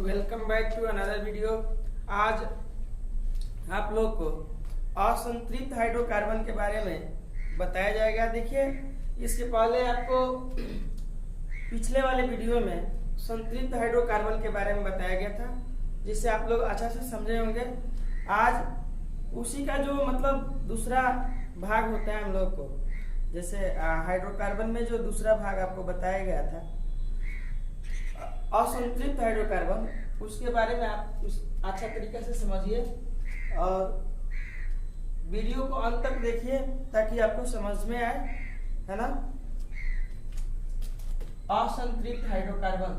Welcome back to another video. आज आप लोग को असंतृप्त हाइड्रोकार्बन के बारे में बताया जाएगा। देखिए, इसके पहले आपको पिछले वाले वीडियो में संतृप्त हाइड्रोकार्बन के बारे में बताया गया था, जिससे आप लोग अच्छा से समझे होंगे। आज उसी का जो दूसरा भाग होता है हम लोग को, जैसे हाइड्रोकार्बन में जो दूसरा भाग आपको बताया गया था असंतृप्त हाइड्रोकार्बन, उसके बारे में आप अच्छा तरीके से समझिए और वीडियो को अंत तक देखिए ताकि आपको समझ में आए, है ना। असंतृप्त हाइड्रोकार्बन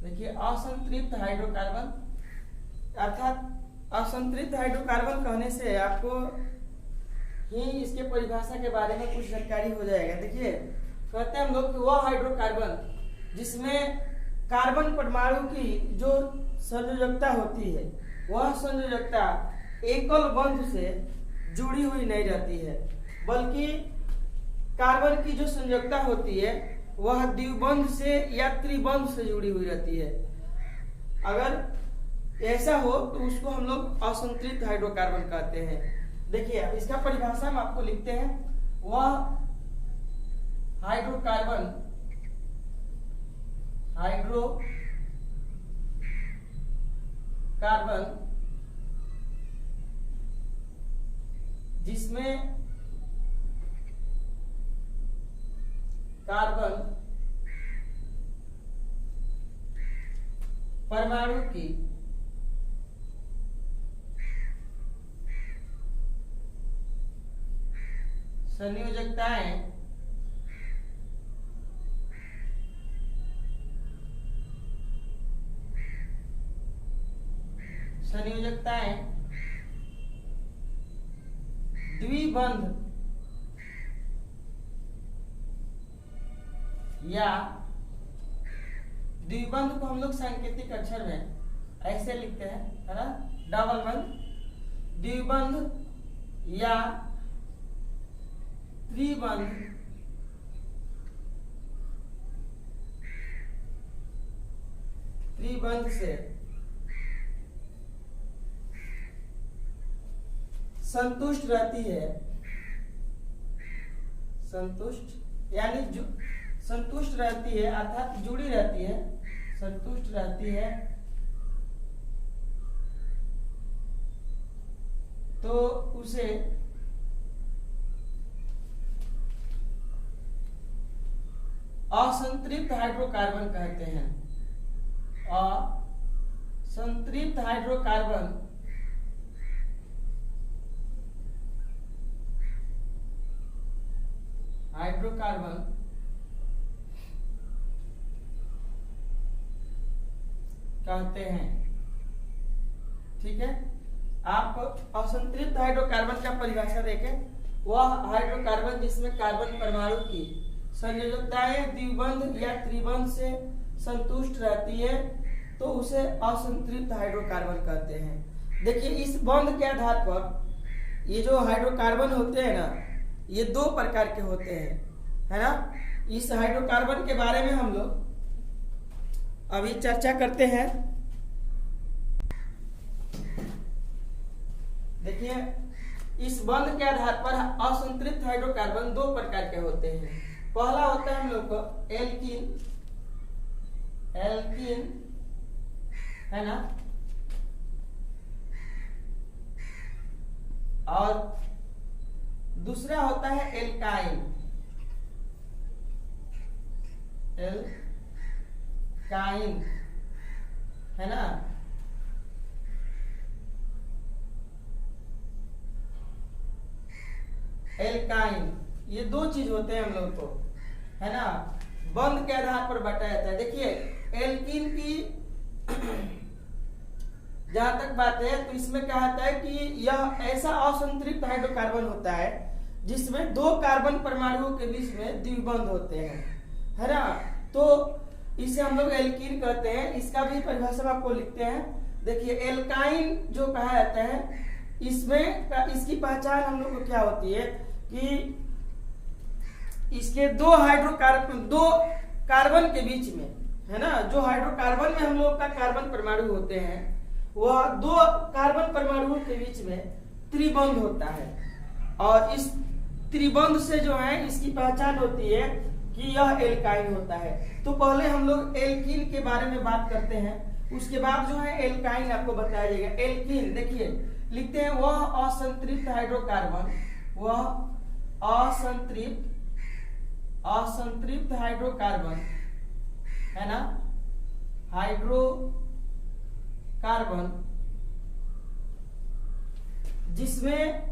देखिए, असंतृप्त हाइड्रोकार्बन अर्थात असंतृप्त हाइड्रोकार्बन कहने से आपको ही इसके परिभाषा के बारे में कुछ जानकारी हो जाएगा। देखिए, कहते हैं हम लोग कि वह हाइड्रोकार्बन जिसमें कार्बन परमाणु की जो संयोजकता होती है, वह संयोजकता एकल बंध से जुड़ी हुई नहीं रहती है, बल्कि कार्बन की जो संयोजकता होती है वह द्विबंध से या त्रिबंध से जुड़ी हुई रहती है। अगर ऐसा हो तो उसको हम लोग असंतृप्त हाइड्रोकार्बन कहते हैं। देखिए, इसका परिभाषा हम आपको लिखते हैं। वह हाइड्रोकार्बन जिसमें कार्बन परमाणु की संयोजकताएं द्विबंध या द्विबंध को हम लोग सांकेतिक अक्षर में ऐसे लिखते हैं, है ना, डबल बंध, द्विबंध या त्रिबंध से संतुष्ट रहती है। संतुष्ट रहती है अर्थात जुड़ी रहती है, संतुष्ट रहती है, तो उसे असंतृप्त हाइड्रोकार्बन कहते हैं। असंतृप्त हाइड्रोकार्बन कहते हैं। ठीक है, आप असंतृप्त हाइड्रोकार्बन का परिभाषा देखें। वह हाइड्रोकार्बन जिसमें कार्बन परमाणु की संयोजकताएं द्विबंध या त्रिबंध से संतुष्ट रहती है, तो उसे असंतृप्त हाइड्रोकार्बन कहते हैं। देखिए, इस बंध के आधार पर ये जो हाइड्रोकार्बन होते हैं ना, ये दो प्रकार के होते हैं, है ना। इस हाइड्रोकार्बन के बारे में हम लोग अभी चर्चा करते हैं। देखिए, इस बंध के आधार पर असंतृप्त हाइड्रोकार्बन दो प्रकार के होते हैं। पहला होता है हम लोग को एल्कीन, है ना, और दूसरा होता है एल्काइन, है ना। एल्काइन ये दो चीज होते हैं हम लोग को, है ना, बंध के आधार पर बांटा जाता है। देखिए एल्कीन की जहां तक बात है तो इसमें क्या होता है कि यह ऐसा असंतृप्त हाइड्रोकार्बन होता है जिसमें दो कार्बन परमाणुओं के बीच में द्विबंध होते हैं, है ना। तो इसे हम लोग एल्कीन कहते हैं। इसका भी परिभाषा में आपको लिखते हैं। देखिए एल्काइन जो कहा जाता है, इसमें इसकी पहचान हम लोग को क्या होती है कि इसके दो कार्बन के बीच में, है ना, जो हाइड्रोकार्बन में हम लोग का कार्बन परमाणु होते हैं वह दो कार्बन परमाणुओं के बीच में त्रिबंध होता है। और इस त्रिबंध से जो है इसकी पहचान होती है कि यह एल्काइन होता है। तो पहले हम लोग एल्कीन के बारे में बात करते हैं, उसके बाद जो है एल्काइन आपको बताया जाएगा। एल्कीन देखिए लिखते हैं वह असंतृप्त हाइड्रोकार्बन, वह असंतृप्त हाइड्रोकार्बन, है ना, हाइड्रोकार्बन जिसमें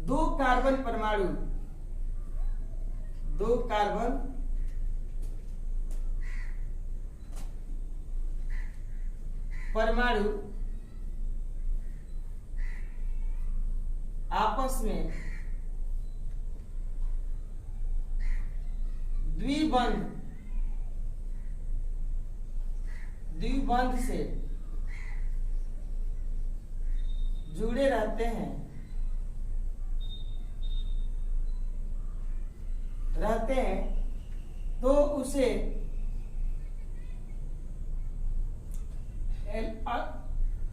दो कार्बन परमाणु आपस में द्विबंध से जुड़े रहते हैं तो उसे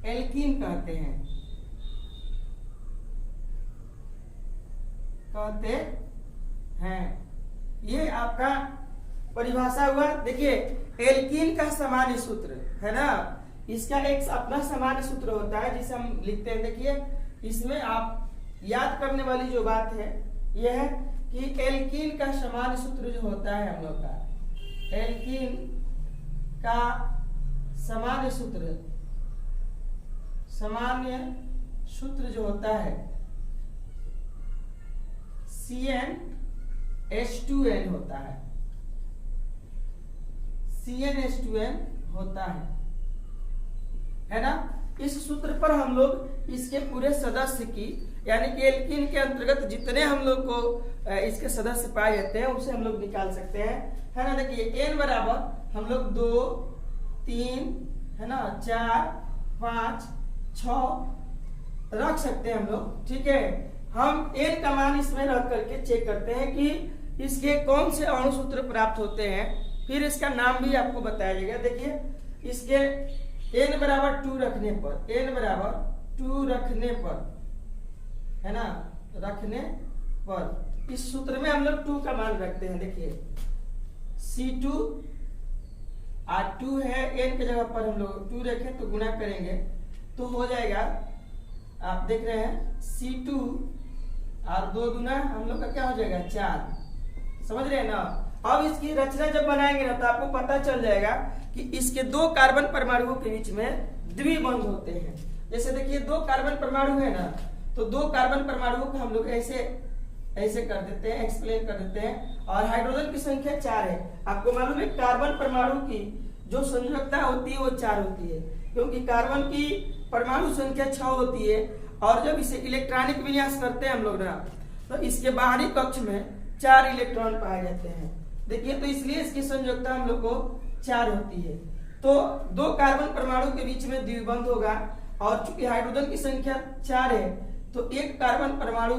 एल्कीन कहते हैं। ये आपका परिभाषा हुआ। देखिए एल्कीन का सामान्य सूत्र, है ना, इसका एक अपना सामान्य सूत्र होता है जिसे हम लिखते हैं। देखिए इसमें आप याद करने वाली जो बात है यह है कि एल्कीन का सामान्य सूत्र जो होता है हम लोग का, एल्कीन का सामान्य सूत्र जो होता है CnH2n होता है, CnH2n होता है ना। इस सूत्र पर हम लोग इसके पूरे सदस्य की, यानी कि एल्कीन के अंतर्गत जितने हम लोग को इसके सदस्य पाए जाते हैं उसे हम लोग निकाल सकते हैं, है ना। देखिए n बराबर हम लोग 2, 3, है ना, 4, 5, 6 रख सकते हैं हम लोग, ठीक है। हम n का मान इसमें रख करके चेक करते हैं कि इसके कौन से अणु सूत्र प्राप्त होते हैं, फिर इसका नाम भी आपको बताया जाएगा। देखिए इसके n बराबर 2 रखने पर, है ना, रखने पर इस सूत्र में हम लोग 2 का मान रखते हैं। देखिए C2 2 है, n के जगह पर हम लोग 2 रखें तो गुना करेंगे तो हो जाएगा, आप देख रहे हैं C2 और 2 गुना हम लोग का क्या हो जाएगा 4, समझ रहे हैं ना। अब इसकी रचना जब बनाएंगे ना तो आपको पता चल जाएगा कि इसके 2 कार्बन परमाणुओं के बीच में द्विबंध होते हैं। जैसे देखिए 2 कार्बन परमाणु है ना, तो 2 कार्बन परमाणुओं को हम लोग ऐसे कर देते हैं, एक्सप्लेन कर देते हैं। और हाइड्रोजन की संख्या 4 है। आपको मालूम है कार्बन परमाणु की जो संयोजकता होती है वो 4 होती है, क्योंकि कार्बन की परमाणु संख्या 6 होती है। और जब इसे इलेक्ट्रॉनिक विन्यास करते हैं हम लोग ना, तो इसके बाहरी कक्ष में 4 इलेक्ट्रॉन पाए जाते हैं। देखिए तो इसलिए इसकी संयोजकता हम लोग को 4 होती है। तो 2 कार्बन परमाणु के बीच में द्विबंध होगा, और चूंकि हाइड्रोजन की संख्या 4 है तो एक कार्बन परमाणु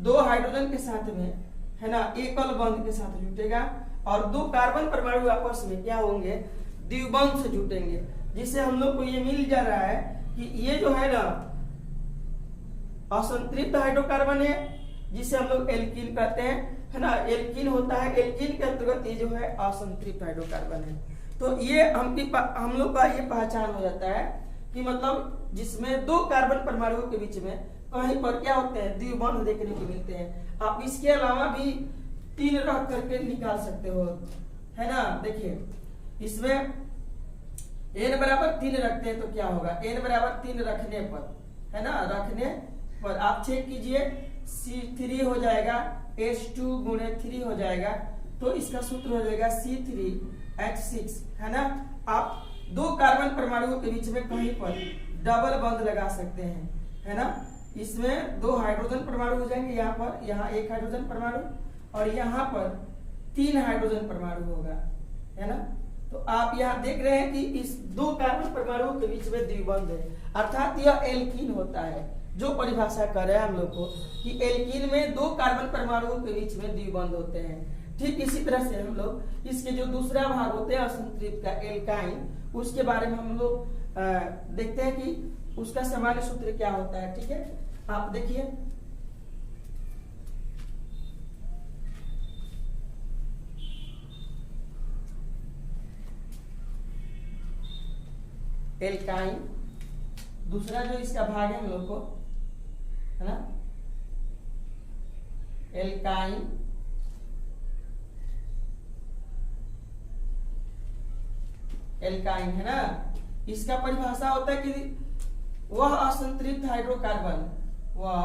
2 हाइड्रोजन के साथ में, है ना, एकल बंध के साथ जुटेगा, और 2 कार्बन परमाणु आपस में क्या होंगे, द्विबंध से जुटेंगे, जिससे हम लोग को ये मिल जा रहा है कि ये जो है ना असंतृप्त हाइड्रोकार्बन है, जिसे हम लोग एल्कीन कहते हैं, है ना। एल्कीन होता है, एल्कीन के अंतर्गत ये जो है असंतृप्त हाइड्रोकार्बन है। तो ये हम लोग का ये पहचान हो जाता है कि मतलब जिसमें 2 कार्बन परमाणुओं के बीच में कहीं पर क्या होते हैं, द्विबंध देखने को मिलते हैं। आप इसके अलावा भी 3 रख करके निकाल सकते हो, है ना। देखिए इसमें n बराबर 3 रखते हैं तो क्या होगा, n बराबर 3 रखने पर, है ना, रखने पर आप चेक कीजिए C3 हो जाएगा H2 गुणे 3 हो जाएगा, तो इसका सूत्र हो जाएगा C3H6, है ना। आप दो कार्बन परमाणुओं के बीच में कहीं पर डबल बंध लगा सकते हैं, है ना। इसमें 2 हाइड्रोजन परमाणु हो जाएंगे, यहाँ पर, यहाँ 1 हाइड्रोजन परमाणु और यहाँ पर 3 हाइड्रोजन परमाणु होगा, है ना। तो आप यहाँ देख रहे हैं कि इस 2 कार्बन परमाणुओं के बीच में द्विबंध है, अर्थात यह एल्कीन होता है। जो परिभाषा कर रहे हैं हम लोग को कि एल्कीन में 2 कार्बन परमाणुओं के बीच में द्विबंध होते हैं। ठीक इसी तरह से हम लोग इसके जो दूसरा भाग होते हैं असंतृप्त का एल्काइन, उसके बारे में हम लोग देखते हैं कि उसका सामान्य सूत्र क्या होता है। ठीक है, आप देखिए एल्काइन, दूसरा जो इसका भाग है हम लोग को, है ना, एल्काइन एल्काइन, है ना। इसका परिभाषा होता है कि वह असंतृप्त हाइड्रोकार्बन, वह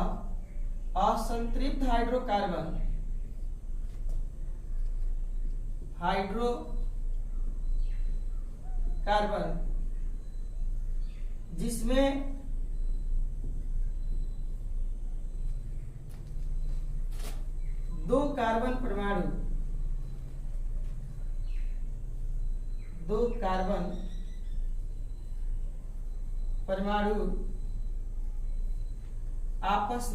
असंतृप्त हाइड्रोकार्बन, हाइड्रोकार्बन जिसमें दो कार्बन परमाणु आपस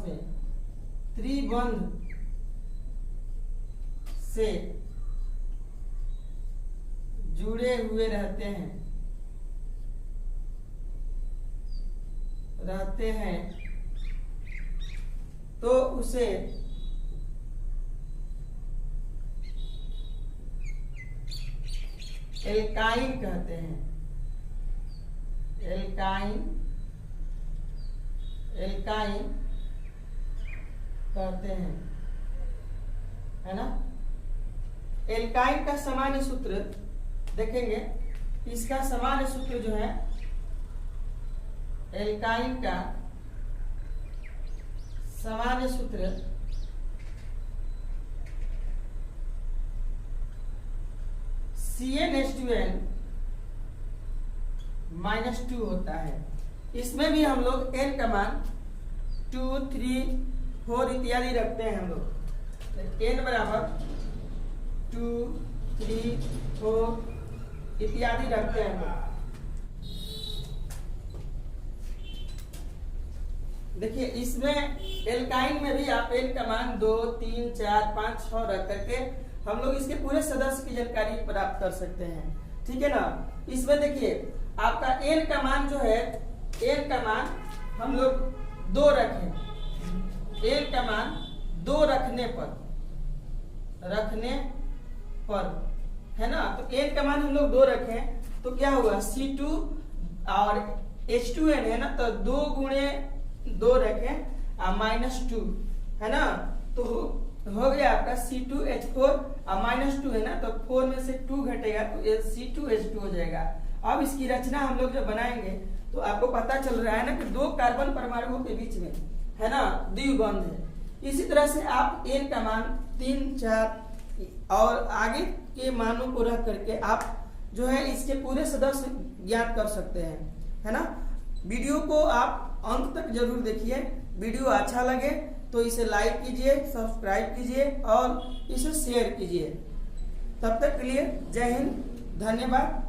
में त्रिबंध से जुड़े हुए रहते हैं तो उसे एल्काइन कहते हैं। एल्काइन कहते हैं, है ना। एल्काइन का सामान्य सूत्र देखेंगे, इसका सामान्य सूत्र जो है एल्काइन का सामान्य सूत्र CnH2n -2 होता है। इसमें भी हम लोग n का मान 2, 3, 4 इत्यादि रखते हैं हम लोग। n बराबर 2, 3, 4 इत्यादि रखते हैं हम लोग। देखिए इसमें एल्काइन में भी आप n का मान 2, 3, 4, 5, 6 रख करके हम लोग इसके पूरे सदस्य की जानकारी प्राप्त कर सकते हैं। ठीक है ना। इसमें देखिए आपका n का मान जो है, n का मान हम लोग 2 रखें, n का मान 2 रखने पर है ना। तो n का मान हम लोग 2 रखें तो क्या हुआ, C2 और H2n है ना, तो 2 गुणे 2 रखें -2, है ना। तो हो गया आपका C2H4 और -2 है ना, तो 4 में से 2 घटेगा तो C2H2 हो जाएगा। अब इसकी रचना हम लोग जब बनाएंगे तो आपको पता चल रहा है ना कि 2 कार्बन परमाणुओं के बीच में, है ना, द्विबंध है। इसी तरह से आप n का मान 3, 4 और आगे के मानों को रख करके आप जो है इसके पूरे सदस्य ज्ञात कर सकते हैं, है ना। वीडियो को आप अंत तक जरूर देखिए। वीडियो अच्छा लगे तो इसे लाइक कीजिए, सब्सक्राइब कीजिए और इसे शेयर कीजिए। तब तक के लिए जय हिंद, धन्यवाद।